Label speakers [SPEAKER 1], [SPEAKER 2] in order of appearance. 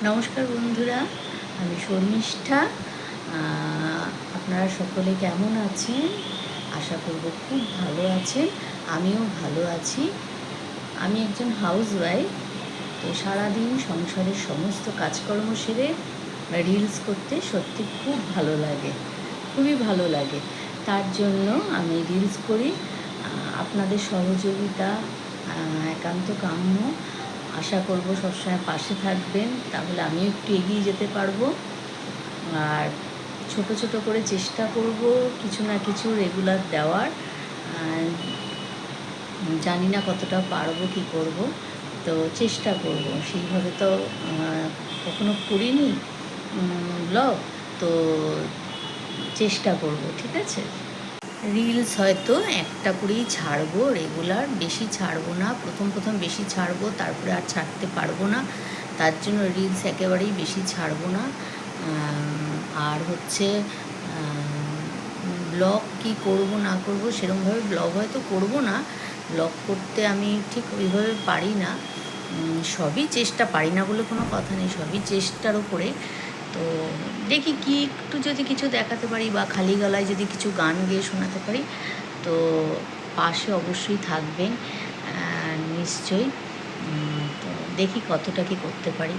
[SPEAKER 1] নমস্কার বন্ধুরা, আমি শর্মিষ্ঠা। আপনারা সকলে কেমন আছেন? আশা করব খুব ভালো আছেন। আমিও ভালো আছি। আমি একজন হাউসওয়াইফ। তো সারাদিন সংসারের সমস্ত কাজকর্ম সেরে রিলস করতে সত্যি খুব ভালো লাগে, খুবই ভালো লাগে। তার জন্য আমি রিলস করি। আপনাদের সহযোগিতা একান্ত কাম্য। আশা করব সবসময় পাশে থাকবেন, তাহলে আমিও একটু এগিয়ে যেতে পারবো। আর ছোট ছোট করে চেষ্টা করব কিছু না কিছু রেগুলার দেওয়ার। জানি না কতটা পারবো কি করব, তো চেষ্টা করব। সেইভাবে তো কখনো করিনি ব্লগ, তো চেষ্টা করব, ঠিক আছে। রিলস হয়তো একটা করেই ছাড়বো রেগুলার, বেশি ছাড়বো না। প্রথম বেশি ছাড়বো, তারপরে আর ছাড়তে পারবো না। তার জন্য রিলস একেবারেই বেশি ছাড়বো না। আর হচ্ছে ব্লগ কি করব না করব, সেরকমভাবে ব্লগ হয়তো করব না। ব্লগ করতে আমি ঠিক ওইভাবে পারি না। সবই চেষ্টা, পারি না বলে কোনো কথা নেই, সবই চেষ্টার ওপরে। তো দেখি কি একটু যদি কিছু দেখাতে পারি, বা খালি গলায় যদি কিছু গান গেয়ে শোনাতে পারি, তো পাশে অবশ্যই থাকবেন নিশ্চয়ই। তো দেখি কতটা কি করতে পারি।